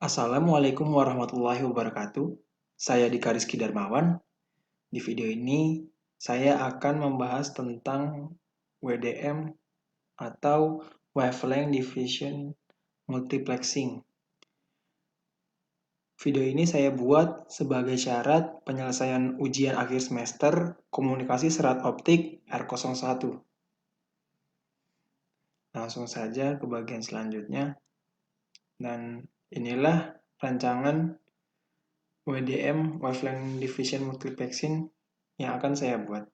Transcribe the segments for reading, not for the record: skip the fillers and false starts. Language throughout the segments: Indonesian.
Assalamualaikum warahmatullahi wabarakatuh. Saya Dika Rizky Darmawan. Di video ini, saya akan membahas tentang WDM atau Wavelength Division Multiplexing. Video ini saya buat sebagai syarat penyelesaian ujian akhir semester Komunikasi Serat Optik R01. Langsung saja ke bagian selanjutnya. Dan inilah rancangan WDM Wavelength Division Multiplexing yang akan saya buat.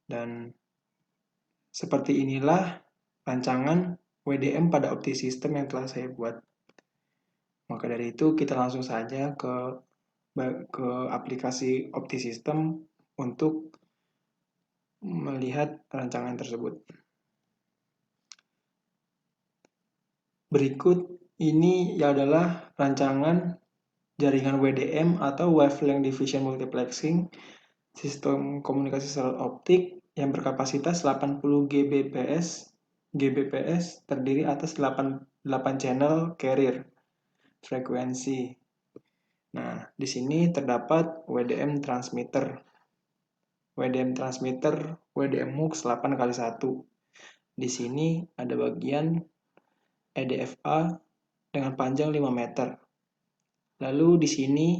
Dan seperti inilah rancangan WDM pada OptiSystem yang telah saya buat. Maka dari itu kita langsung saja ke aplikasi OptiSystem untuk melihat rancangan tersebut. Berikut ini adalah rancangan jaringan WDM atau Wavelength Division Multiplexing sistem komunikasi serat optik yang berkapasitas 80 Gbps terdiri atas 8 channel carrier frekuensi. Nah, di sini terdapat WDM transmitter. WDM transmitter WDM MUX 8x1. Di sini ada bagian EDFA dengan panjang 5 meter. Lalu di sini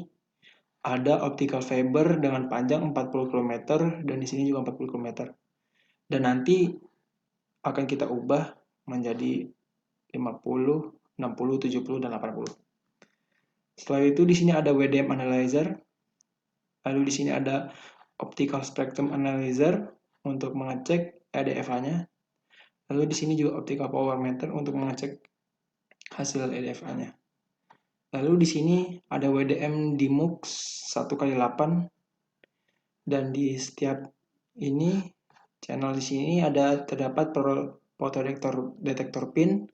ada optical fiber dengan panjang 40 km dan di sini juga 40 km. Dan nanti akan kita ubah menjadi 50, 60, 70 dan 80. Setelah itu di sini ada WDM analyzer. Lalu di sini ada optical spectrum analyzer untuk mengecek EDFA-nya. Lalu di sini juga optical power meter untuk mengecek hasil EDFA-nya. Lalu di sini ada WDM DMUX 1x8 dan di setiap ini channel di sini terdapat fotodetektor pin,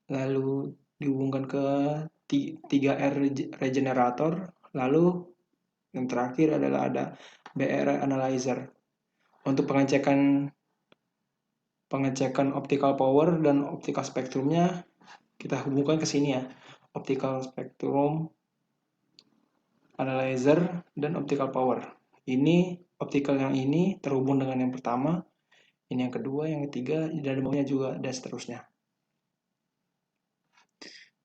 lalu dihubungkan ke 3R regenerator, lalu yang terakhir adalah ada BR analyzer. Untuk pengecekan optical power dan optical spektrumnya kita hubungkan ke sini ya. Optical spectrum analyzer dan optical power. Ini optical yang ini terhubung dengan yang pertama, ini yang kedua, yang ketiga, dan bawahnya juga, dan seterusnya.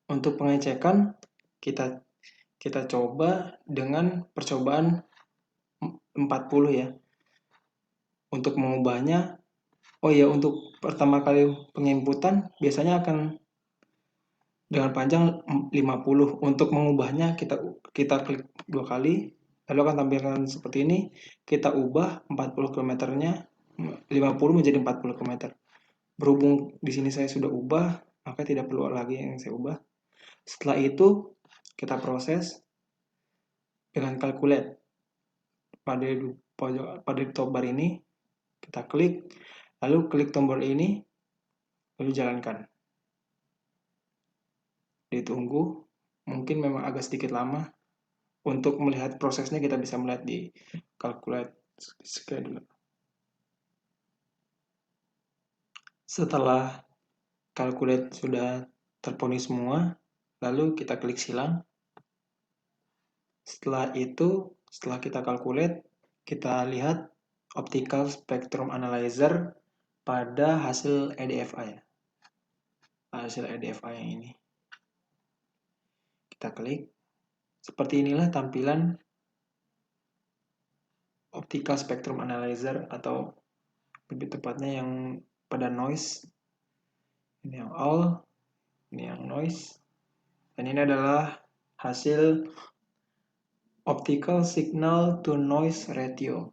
Untuk pengecekan kita coba dengan percobaan 40 ya. Untuk mengubahnya, untuk pertama kali penginputan biasanya akan dengan panjang 50. Untuk mengubahnya kita klik 2 kali, lalu akan tampilkan seperti ini. Kita ubah 40 km-nya 50 menjadi 40 km. Berhubung di sini saya sudah ubah, maka tidak perlu lagi yang saya ubah. Setelah itu kita proses dengan calculate. Pada top bar ini kita klik, lalu klik tombol ini, lalu jalankan. Ditunggu, mungkin memang agak sedikit lama. Untuk melihat prosesnya kita bisa melihat di calculate schedule. Setelah calculate sudah terpenuhi semua, lalu kita klik silang. Setelah itu, setelah kita calculate, kita lihat optical spectrum analyzer pada hasil EDFA ya. Hasil EDFA yang ini. Kita klik. Seperti inilah tampilan optical spectrum analyzer atau lebih tepatnya yang pada noise. Ini yang all, ini yang noise. Dan ini adalah hasil optical signal to noise ratio.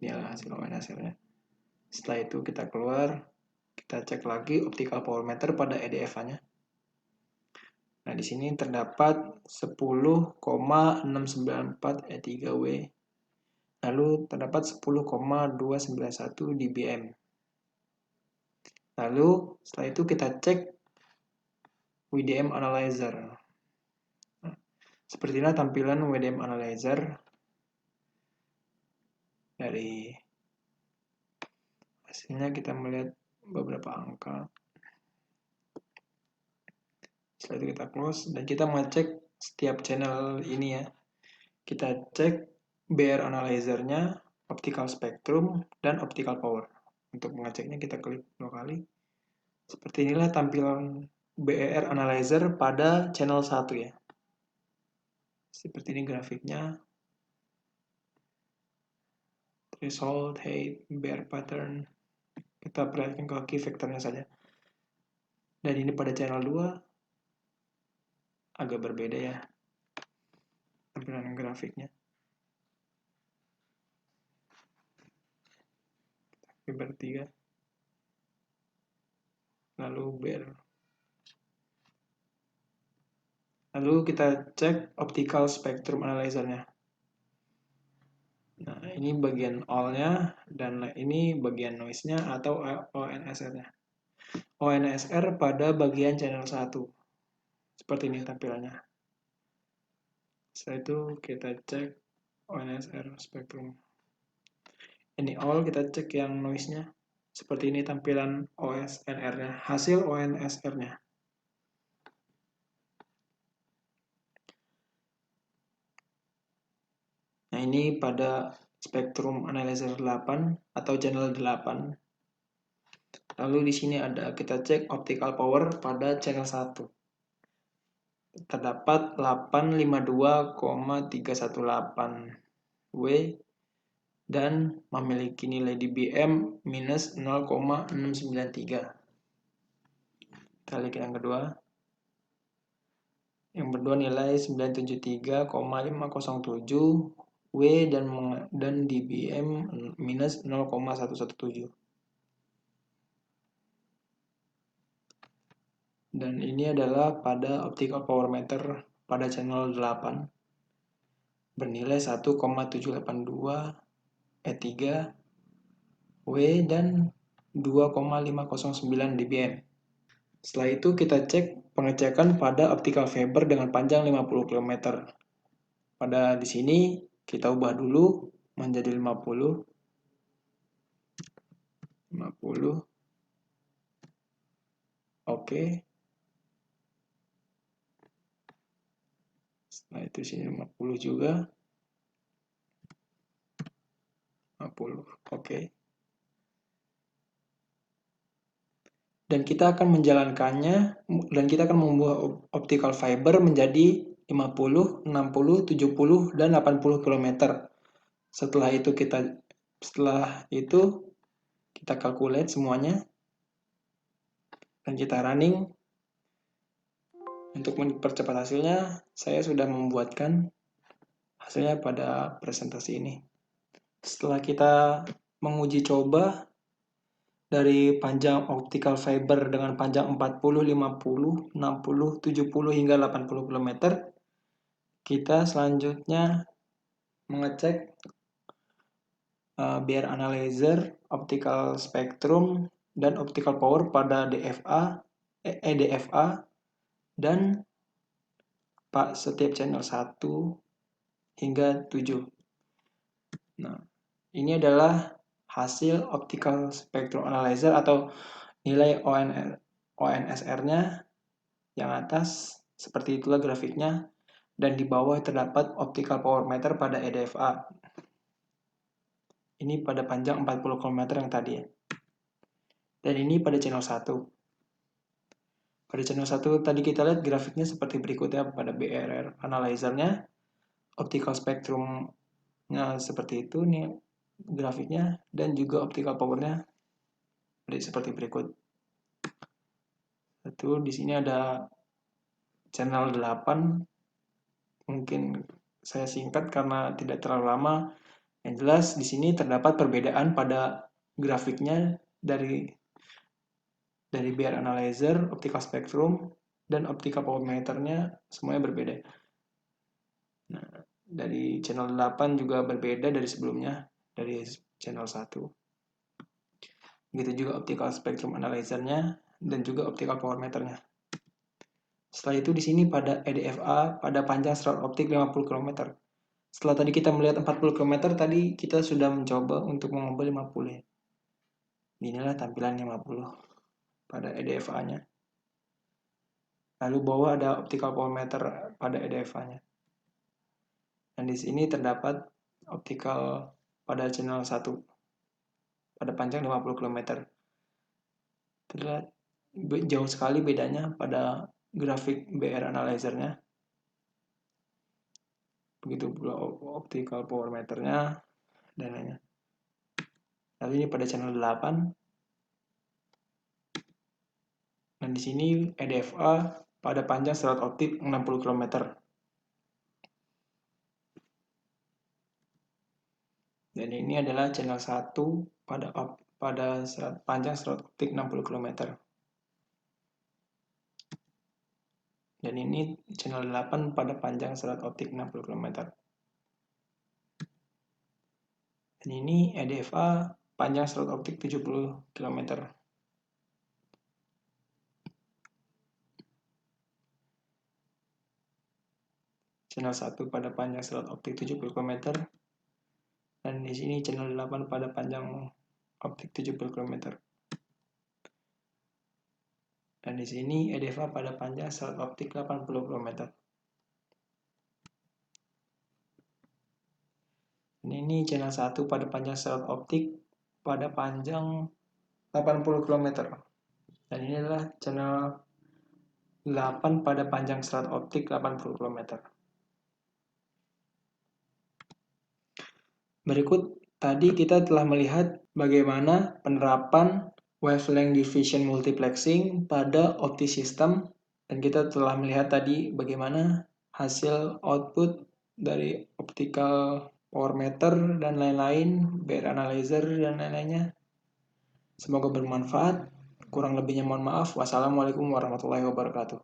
Ini adalah hasilnya. Setelah itu kita keluar, kita cek lagi optical power meter pada EDFA-nya. Nah, di sini terdapat 10,694 E3W. Lalu terdapat 10,291 dBm. Lalu setelah itu kita cek WDM analyzer. Nah, seperti ini tampilan WDM analyzer. Dari hasilnya kita melihat beberapa angka. Setelah itu kita close dan kita mengecek setiap channel ini ya. Kita cek BR analyzer-nya, optical spectrum, dan optical power. Untuk mengeceknya kita klik 2 kali. Seperti inilah tampilan BR analyzer pada channel 1 ya. Seperti ini grafiknya. Threshold, height, BR pattern. Kita perlihatkan ke key vektornya saja. Dan ini pada channel 2 agak berbeda ya tampilan grafiknya. BR 3. Lalu BR. Lalu kita cek optical spectrum analyzer-nya. Nah, ini bagian all-nya dan ini bagian noise-nya atau ONSR-nya. ONSR pada bagian channel 1. Seperti ini tampilannya. Setelah itu kita cek ONSR spektrum. Ini all, kita cek yang noise-nya. Seperti ini tampilan OSNR-nya, hasil ONSR-nya. Nah, ini pada spektrum analyzer 8 atau channel 8. Lalu di sini ada kita cek optical power pada channel 1. Terdapat 852,318 W dan memiliki nilai dBm minus 0,693. Kita lihat yang kedua. Yang kedua nilai 973,507 W dan dBm minus 0,117. Dan ini adalah pada optical power meter pada channel 8 bernilai 1,782 E3 W dan 2,509 dBm. Setelah itu kita cek pengecekan pada optical fiber dengan panjang 50 km. Pada di sini kita ubah dulu menjadi 50. Oke. Setelah itu sini 50 juga. 50. Oke. Dan kita akan menjalankannya dan kita akan membuat optical fiber menjadi 50, 60, 70 dan 80 km. Setelah itu kita calculate semuanya dan kita running. Untuk mempercepat hasilnya, saya sudah membuatkan hasilnya pada presentasi ini. Setelah kita menguji coba dari panjang optical fiber dengan panjang 40, 50, 60, 70 hingga 80 km, kita selanjutnya mengecek BR analyzer, optical spectrum, dan optical power pada EDFA dan setiap channel 1 hingga 7. Nah, ini adalah hasil optical spectrum analyzer atau nilai ONSR-nya. Yang atas seperti itulah grafiknya, dan di bawah terdapat optical power meter pada EDFA. Ini pada panjang 40 km yang tadi ya. Dan ini pada channel 1. Pada channel 1 tadi kita lihat grafiknya seperti berikutnya pada BRR analyzer-nya. Optical spectrum-nya seperti itu nih grafiknya, dan juga optical power-nya seperti berikut. Itu di sini ada channel 8. Mungkin saya singkat karena tidak terlalu lama. Yang jelas di sini terdapat perbedaan pada grafiknya dari BR analyzer, optical spectrum, dan optical power meter-nya semuanya berbeda. Nah, dari channel 8 juga berbeda dari sebelumnya, dari channel 1. Begitu juga optical spectrum analyzer-nya dan juga optical power meter-nya. Setelah itu di sini pada EDFA pada panjang strand optik 50 km. Setelah tadi kita melihat 40 km, tadi kita sudah mencoba untuk mengambil 50 ya. Inilah tampilan 50 pada EDFA-nya. Lalu bawah ada optical power meter pada EDFA-nya. Dan di sini terdapat optical pada channel 1 pada panjang 50 km. Terlihat jauh sekali bedanya pada grafik BR analyzer-nya. Begitu pula optical power meter-nya dan lainnya. Lalu ini pada channel 8. Dan di sini EDFA pada panjang serat optik 60 km. Dan ini adalah channel 1 pada panjang serat optik 60 km. Dan ini channel 8 pada panjang serat optik 60 km. Dan ini EDFA panjang serat optik 70 km. Channel 1 pada panjang serat optik 70 km. Dan di sini channel 8 pada panjang optik 70 km. Dan di sini EDFA pada panjang serat optik 80 km. Dan ini channel 1 pada panjang serat optik pada panjang 80 km. Dan ini adalah channel 8 pada panjang serat optik 80 km. Berikut tadi kita telah melihat bagaimana penerapan wavelength division multiplexing pada OptiSystem, dan kita telah melihat tadi bagaimana hasil output dari optical power meter dan lain-lain, BR analyzer dan lain-lainnya. Semoga bermanfaat. Kurang lebihnya mohon maaf. Wassalamualaikum warahmatullahi wabarakatuh.